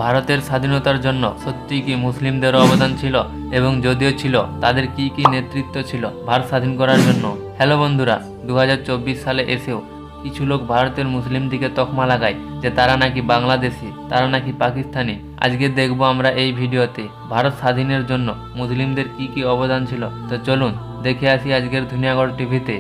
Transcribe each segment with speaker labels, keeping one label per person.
Speaker 1: ভারতের স্বাধীনতার জন্য সত্যিই কি মুসলিমদের অবদান ছিল, এবং যদিও ছিল তাদের কি কি নেতৃত্ব ছিল ভারত স্বাধীন করার জন্য। হ্যালো বন্ধুরা, 2024 সালে এসেও কিছু লোক ভারতের মুসলিম দিকে তকমা লাগায় যে তারা নাকি বাংলাদেশি, তারা নাকি পাকিস্তানি। আজকে দেখবো আমরা এই ভিডিওতে ভারত স্বাধীনের জন্য মুসলিমদের কি কি অবদান ছিল। তো চলুন দেখে আসি আজকের দুনিয়াগড় টিভিতে।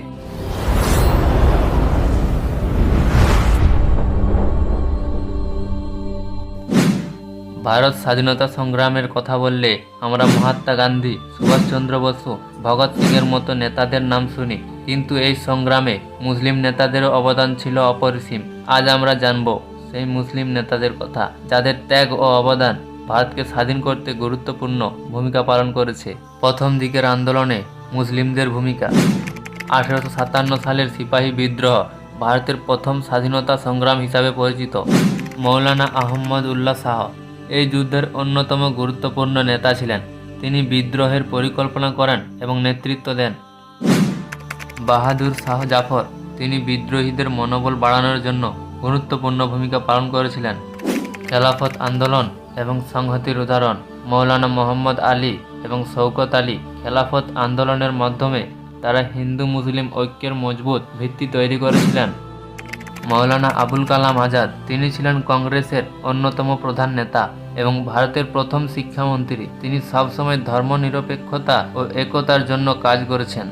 Speaker 1: ভারত স্বাধীনতা সংগ্রামের কথা বললে আমরা মহাত্মা গান্ধী, সুভাষচন্দ্র বসু, ভগৎ সিংয়ের মতো নেতাদের নাম শুনি, কিন্তু এই সংগ্রামে মুসলিম নেতাদেরও অবদান ছিল অপরিসীম। আজ আমরা জানব সেই মুসলিম নেতাদের কথা, যাদের ত্যাগ ও অবদান ভারতকে স্বাধীন করতে গুরুত্বপূর্ণ ভূমিকা পালন করেছে। প্রথম দিকের আন্দোলনে মুসলিমদের ভূমিকা। 1857 সালের সিপাহী বিদ্রোহ ভারতের প্রথম স্বাধীনতা সংগ্রাম হিসাবে পরিচিত। মৌলানা আহমদ উল্লাহ শাহ এই যুদ্ধের অন্যতম গুরুত্বপূর্ণ নেতা ছিলেন। তিনি বিদ্রোহের পরিকল্পনা করেন এবং নেতৃত্ব দেন। বাহাদুর শাহ জাফর তিনি বিদ্রোহীদের মনোবল বাড়ানোর জন্য গুরুত্বপূর্ণ ভূমিকা পালন করেছিলেন। খেলাফত আন্দোলন এবং সংহতির উদাহরণ। মৌলানা মোহাম্মদ আলী এবং শওকত আলী খেলাফত আন্দোলনের মাধ্যমে তারা হিন্দু মুসলিম ঐক্যের মজবুত ভিত্তি তৈরি করেছিলেন। মৌলানা আবুল কালাম আজাদ তিনি ছিলেন কংগ্রেসের অন্যতম প্রধান নেতা এবং ভারতের প্রথম শিক্ষামন্ত্রী। তিনি সবসময় ধর্মনিরপেক্ষতা ও একতার জন্য কাজ করেছেন।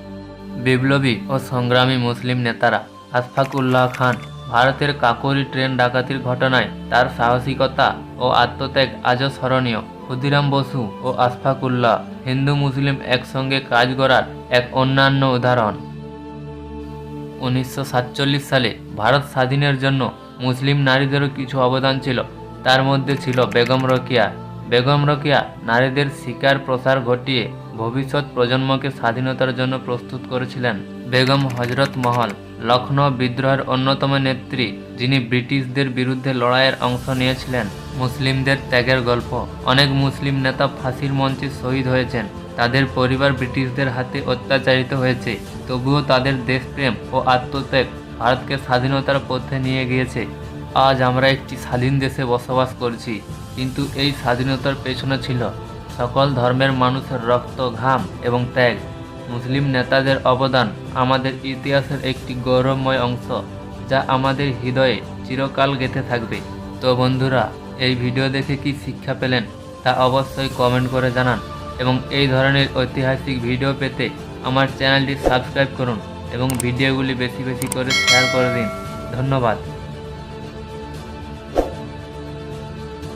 Speaker 1: বিপ্লবী ও সংগ্রামী মুসলিম নেতারা। আশফাক উল্লাহ খান ভারতের কাকোরি ট্রেন ডাকাতির ঘটনায় তার সাহসিকতা ও আত্মত্যাগ আজও স্মরণীয়। ক্ষুদিরাম বসু ও আশফাক উল্লাহ হিন্দু মুসলিম একসঙ্গে কাজ করার এক অন্যান্য উদাহরণ। 1947 সালে ভারত স্বাধীনের জন্য মুসলিম নারীদেরও কিছু অবদান ছিল। তার মধ্যে ছিল বেগম রোকেয়া। বেগম রোকেয়া নারীদের শিকার প্রসার ঘটিয়ে ভবিষ্যৎ প্রজন্মকে স্বাধীনতার জন্য প্রস্তুত করেছিলেন। বেগম হজরত মহল লখনৌ বিদ্রোহের অন্যতম নেত্রী, যিনি ব্রিটিশদের বিরুদ্ধে লড়াইয়ের অংশ নিয়েছিলেন। মুসলিমদের ত্যাগের গল্প। অনেক মুসলিম নেতা ফাঁসির মঞ্চে শহীদ হয়েছেন। তাদের পরিবার ব্রিটিশদের হাতে অত্যাচারিত হয়েছে, তবুও তাদের দেশপ্রেম ও আত্মত্যাগ ভারতকে স্বাধীনতার পথে নিয়ে গিয়েছে। আজ আমরা একটি স্বাধীন দেশে বসবাস করছি, কিন্তু এই স্বাধীনতার পেছনে ছিল সকল ধর্মের মানুষের রক্ত, ঘাম এবং ত্যাগ। মুসলিম নেতাদের অবদান আমাদের ইতিহাসের একটি গৌরবময় অংশ, যা আমাদের হৃদয়ে চিরকাল গেঁথে থাকবে। তো বন্ধুরা, এই ভিডিও দেখে কি শিক্ষা পেলেন তা অবশ্যই কমেন্ট করে জানান, এবং এই ধরনের ঐতিহাসিক ভিডিও পেতে আমার চ্যানেলটি সাবস্ক্রাইব করুন এবং ভিডিওগুলি বেশি বেশি করে শেয়ার করে দিন। ধন্যবাদ।